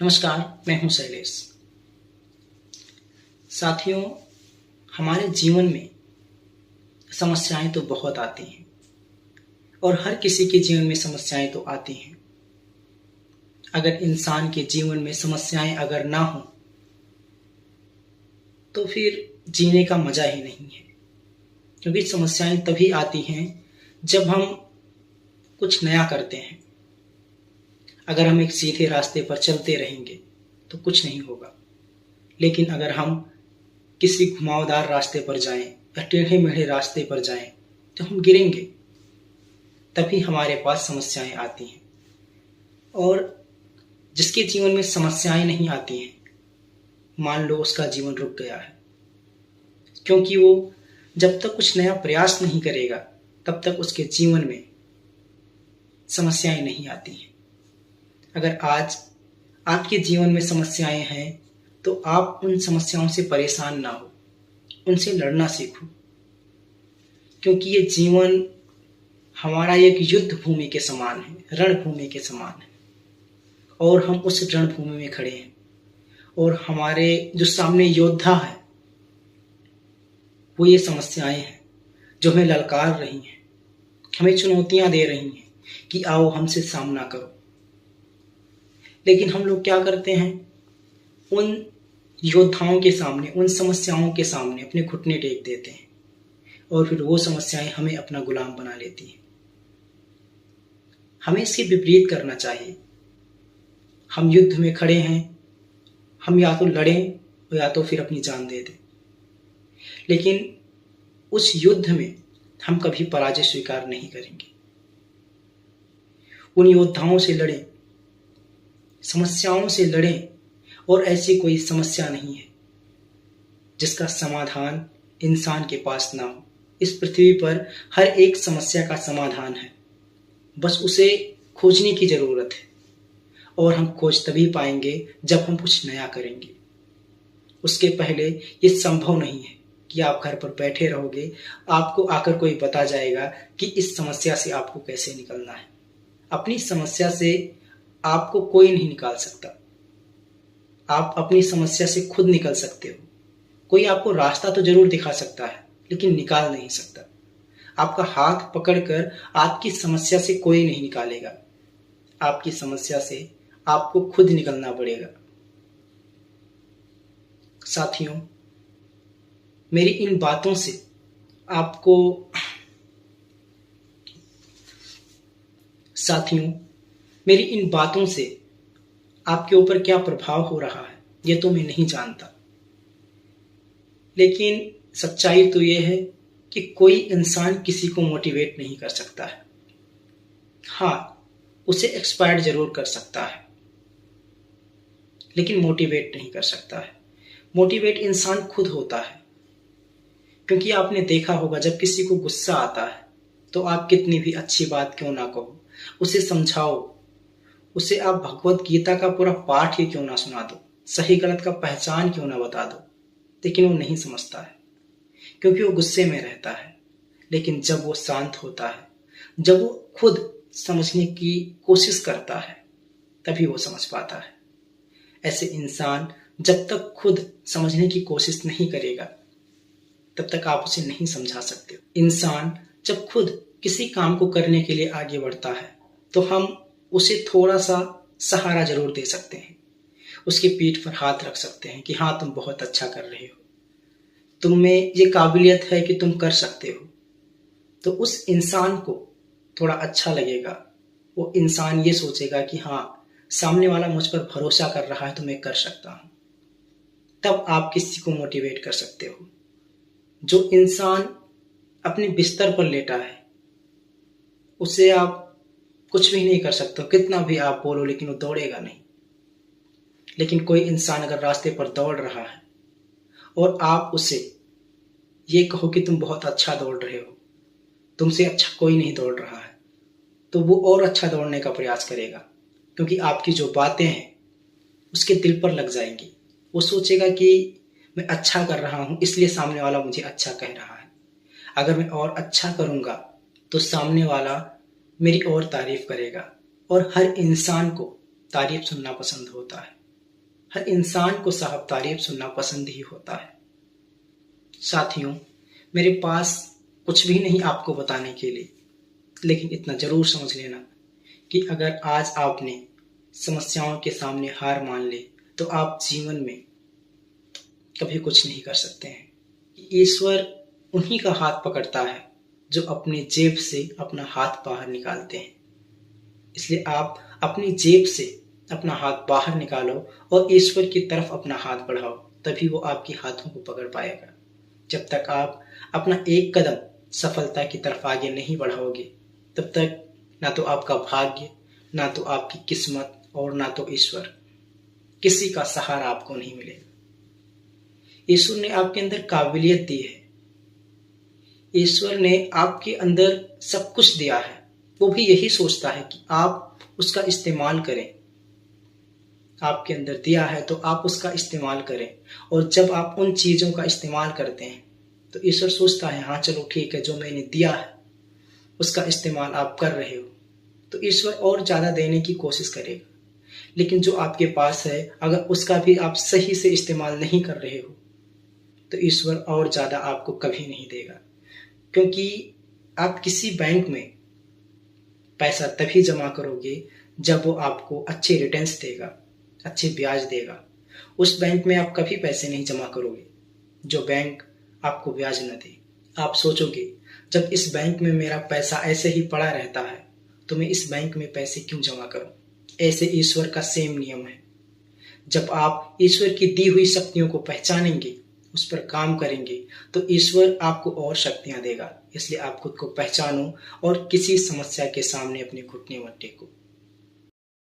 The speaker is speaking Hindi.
नमस्कार, मैं हूं शैलेश। साथियों, हमारे जीवन में समस्याएं तो बहुत आती हैं और हर किसी के जीवन में समस्याएं तो आती हैं। अगर इंसान के जीवन में समस्याएं अगर ना हो तो फिर जीने का मजा ही नहीं है, क्योंकि समस्याएं तभी आती हैं जब हम कुछ नया करते हैं। अगर हम एक सीधे रास्ते पर चलते रहेंगे तो कुछ नहीं होगा, लेकिन अगर हम किसी घुमावदार रास्ते पर जाएं या टेढ़े मेढ़े रास्ते पर जाएं तो हम गिरेंगे। तभी हमारे पास समस्याएं आती हैं। और जिसके जीवन में समस्याएं नहीं आती हैं, मान लो उसका जीवन रुक गया है, क्योंकि वो जब तक कुछ नया प्रयास नहीं करेगा तब तक उसके जीवन में समस्याएं नहीं आती हैं। अगर आज आपके जीवन में समस्याएं हैं तो आप उन समस्याओं से परेशान ना हो, उनसे लड़ना सीखो, क्योंकि ये जीवन हमारा एक युद्ध भूमि के समान है, रणभूमि के समान है, और हम उस रणभूमि में खड़े हैं। और हमारे जो सामने योद्धा है वो ये समस्याएं हैं जो हमें ललकार रही हैं, हमें चुनौतियां दे रही हैं कि आओ हमसे सामना करो। लेकिन हम लोग क्या करते हैं, उन योद्धाओं के सामने, उन समस्याओं के सामने अपने घुटने टेक देते हैं और फिर वो समस्याएं हमें अपना गुलाम बना लेती हैं। हमें इसके विपरीत करना चाहिए। हम युद्ध में खड़े हैं, हम या तो लड़ें या तो फिर अपनी जान दे दें, लेकिन उस युद्ध में हम कभी पराजय स्वीकार नहीं करेंगे। उन योद्धाओं से लड़ें, समस्याओं से लड़ें, और ऐसी कोई समस्या नहीं है जिसका समाधान इंसान के पास ना हो। इस पृथ्वी पर हर एक समस्या का समाधान है, बस उसे खोजने की जरूरत है। और हम खोज तभी पाएंगे जब हम कुछ नया करेंगे। उसके पहले ये संभव नहीं है कि आप घर पर बैठे रहोगे, आपको आकर कोई बता जाएगा कि इस समस्या से आपको कैसे निकलना है। अपनी समस्या से आपको कोई नहीं निकाल सकता। आप अपनी समस्या से खुद निकल सकते हो। कोई आपको रास्ता तो जरूर दिखा सकता है, लेकिन निकाल नहीं सकता। आपका हाथ पकड़कर आपकी समस्या से कोई नहीं निकालेगा। आपकी समस्या से आपको खुद निकलना पड़ेगा। साथियों, मेरी इन बातों से आपके ऊपर क्या प्रभाव हो रहा है ये तो मैं नहीं जानता, लेकिन सच्चाई तो ये है कि कोई इंसान किसी को मोटिवेट नहीं कर सकता है। हाँ, उसे एक्सपायर जरूर कर सकता है, लेकिन मोटिवेट नहीं कर सकता है। मोटिवेट इंसान खुद होता है, क्योंकि आपने देखा होगा जब किसी को गुस्सा आता है तो आप कितनी भी अच्छी बात क्यों ना कहो, उसे समझाओ, उसे आप भगवत गीता का पूरा पाठ ही क्यों ना सुना दो, सही गलत का पहचान क्यों ना बता दो, लेकिन वो नहीं समझता है, क्योंकि वो गुस्से में रहता है। लेकिन जब वो शांत होता है, जब वो खुद समझने की कोशिश करता है, तभी वो समझ पाता है। ऐसे इंसान जब तक खुद समझने की कोशिश नहीं करेगा तब तक आप उसे नहीं समझा सकते। इंसान जब खुद किसी काम को करने के लिए आगे बढ़ता है तो हम उसे थोड़ा सा सहारा जरूर दे सकते हैं, उसकी पीठ पर हाथ रख सकते हैं कि हाँ, तुम बहुत अच्छा कर रहे हो, तुम में ये काबिलियत है कि तुम कर सकते हो। तो उस इंसान को थोड़ा अच्छा लगेगा। वो इंसान ये सोचेगा कि हाँ, सामने वाला मुझ पर भरोसा कर रहा है तो मैं कर सकता हूं। तब आप किसी को मोटिवेट कर सकते हो। जो इंसान अपने बिस्तर पर लेटा है उसे आप कुछ भी नहीं कर सकते हो, कितना भी आप बोलो, लेकिन वो दौड़ेगा नहीं। लेकिन कोई इंसान अगर रास्ते पर दौड़ रहा है और आप उसे ये कहो कि तुम बहुत अच्छा दौड़ रहे हो, तुमसे अच्छा कोई नहीं दौड़ रहा है, तो वो और अच्छा दौड़ने का प्रयास करेगा, क्योंकि आपकी जो बातें हैं उसके दिल पर लग जाएंगी। वो सोचेगा कि मैं अच्छा कर रहा हूं इसलिए सामने वाला मुझे अच्छा कह रहा है। अगर मैं और अच्छा करूंगा तो सामने वाला मेरी और तारीफ करेगा। और हर इंसान को तारीफ सुनना पसंद होता है। हर इंसान को साहब तारीफ सुनना पसंद ही होता है। साथियों, मेरे पास कुछ भी नहीं आपको बताने के लिए, लेकिन इतना जरूर समझ लेना कि अगर आज आपने समस्याओं के सामने हार मान ली तो आप जीवन में कभी कुछ नहीं कर सकते हैं। ईश्वर उन्हीं का हाथ पकड़ता है जो अपनी जेब से अपना हाथ बाहर निकालते हैं। इसलिए आप अपनी जेब से अपना हाथ बाहर निकालो और ईश्वर की तरफ अपना हाथ बढ़ाओ, तभी वो आपके हाथों को पकड़ पाएगा। जब तक आप अपना एक कदम सफलता की तरफ आगे नहीं बढ़ाओगे, तब तक ना तो आपका भाग्य, ना तो आपकी किस्मत और ना तो ईश्वर, किसी का सहारा आपको नहीं मिलेगा। ईश्वर ने आपके अंदर काबिलियत दी है, ईश्वर ने आपके अंदर सब कुछ दिया है। वो भी यही सोचता है कि आप उसका इस्तेमाल करें। आपके अंदर दिया है तो आप उसका इस्तेमाल करें, और जब आप उन चीज़ों का इस्तेमाल करते हैं तो ईश्वर सोचता है हाँ चलो ठीक है, जो मैंने दिया है उसका इस्तेमाल आप कर रहे हो, तो ईश्वर और ज़्यादा देने की कोशिश करेगा। लेकिन जो आपके पास है, अगर उसका भी आप सही से इस्तेमाल नहीं कर रहे हो तो ईश्वर और ज़्यादा आपको कभी नहीं देगा। क्योंकि आप किसी बैंक में पैसा तभी जमा करोगे जब वो आपको अच्छे रिटर्न्स देगा, अच्छे ब्याज देगा। उस बैंक में आप कभी पैसे नहीं जमा करोगे जो बैंक आपको ब्याज न दे। आप सोचोगे जब इस बैंक में मेरा पैसा ऐसे ही पड़ा रहता है तो मैं इस बैंक में पैसे क्यों जमा करूं। ऐसे ईश्वर का सेम नियम है। जब आप ईश्वर की दी हुई शक्तियों को पहचानेंगे, उस पर काम करेंगे, तो ईश्वर आपको और शक्तियां देगा। इसलिए आप खुद को पहचानो और किसी समस्या के सामने अपने घुटने मत टेको।